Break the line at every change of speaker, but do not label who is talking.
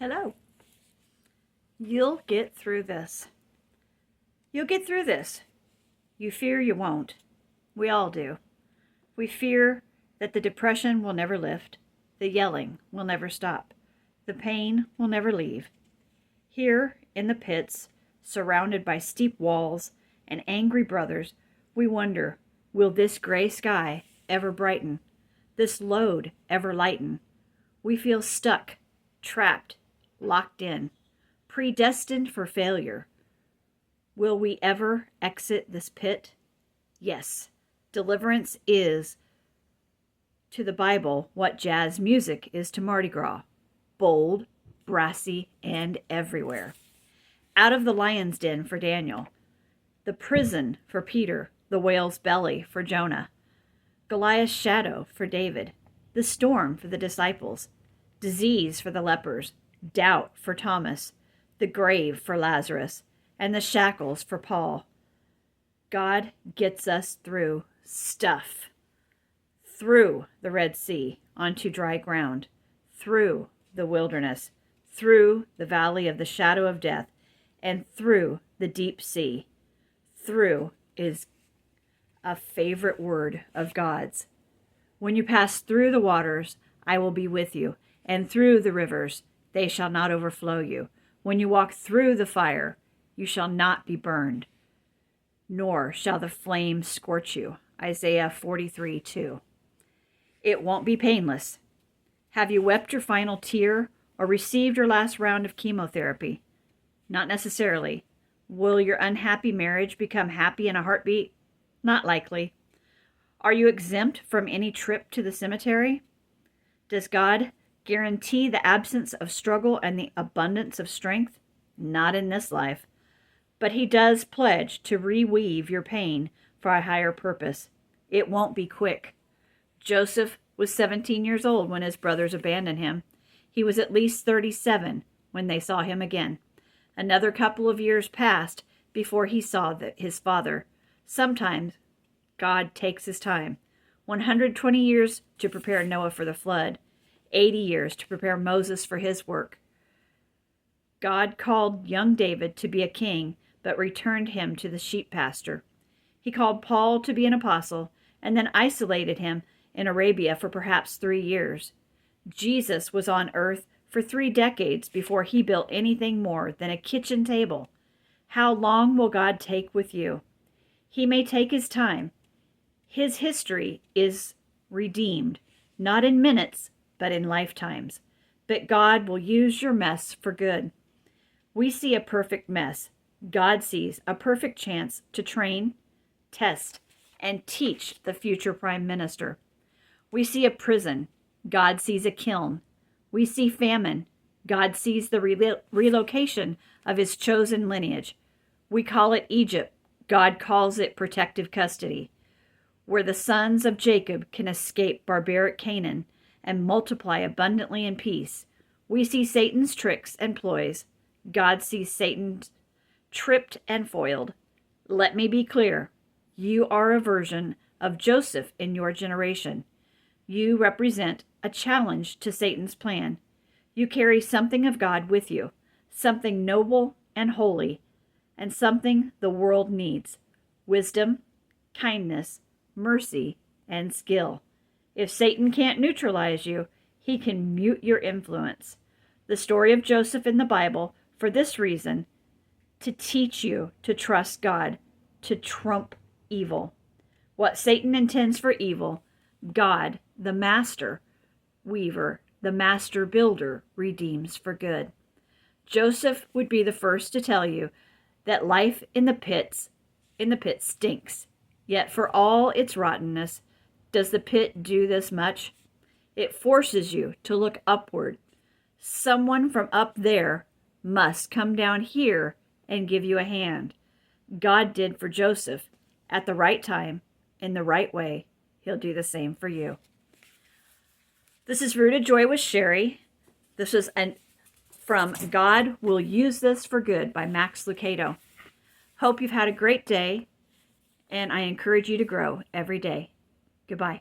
Hello. You'll get through this. You'll get through this. You fear you won't. We all do. We fear that the depression will never lift. The yelling will never stop. The pain will never leave. Here in the pits, surrounded by steep walls and angry brothers, we wonder, will this gray sky ever brighten? This load ever lighten? We feel stuck, trapped, locked in, predestined for failure. Will we ever exit this pit? Yes, deliverance is to the Bible what jazz music is to Mardi Gras. Bold, brassy, and everywhere. Out of the lion's den for Daniel, the prison for Peter, the whale's belly for Jonah, Goliath's shadow for David, the storm for the disciples, disease for the lepers, doubt for Thomas, the grave for Lazarus, and the shackles for Paul. God gets us through stuff, through the Red Sea, onto dry ground, through the wilderness, through the valley of the shadow of death, and through the deep sea. Through is a favorite word of God's. When you pass through the waters, I will be with you, and through the rivers, they shall not overflow you. When you walk through the fire, you shall not be burned, nor shall the flame scorch you. Isaiah 43:2. It won't be painless. Have you wept your final tear or received your last round of chemotherapy? Not necessarily. Will your unhappy marriage become happy in a heartbeat? Not likely. Are you exempt from any trip to the cemetery? Does God guarantee the absence of struggle and the abundance of strength? Not in this life. But he does pledge to reweave your pain for a higher purpose. It won't be quick. Joseph was 17 years old when his brothers abandoned him. He was at least 37 when they saw him again. Another couple of years passed before he saw his father. Sometimes God takes his time. 120 years to prepare Noah for the flood. 80 years to prepare Moses for his work. God called young David to be a king, but returned him to the sheep pasture. He called Paul to be an apostle, and then isolated him in Arabia for perhaps 3 years. Jesus was on earth for 3 decades before he built anything more than a kitchen table. How long will God take with you? He may take his time. His history is redeemed, not in minutes, but in lifetimes. But God will use your mess for good. We see a perfect mess. God sees a perfect chance to train, test, and teach the future prime minister. We see a prison. God sees a kiln. We see famine. God sees the relocation of his chosen lineage. We call it Egypt. God calls it protective custody, where the sons of Jacob can escape barbaric Canaan and multiply abundantly in peace. We see Satan's tricks and ploys. God sees Satan tripped and foiled. Let me be clear. You are a version of Joseph in your generation. You represent a challenge to Satan's plan. You carry something of God with you, something noble and holy, and something the world needs: wisdom, kindness, mercy, and skill. If Satan can't neutralize you, he can mute your influence. The story of Joseph in the Bible, for this reason, to teach you to trust God, to trump evil. What Satan intends for evil, God, the master weaver, the master builder, redeems for good. Joseph would be the first to tell you that life in the pit stinks. Yet for all its rottenness, does the pit do this much? It forces you to look upward. Someone from up there must come down here and give you a hand. God did for Joseph at the right time, in the right way. He'll do the same for you. This is Rooted Joy with Sherry. This is from God Will Use This for Good by Max Lucado. Hope you've had a great day, and I encourage you to grow every day. Goodbye.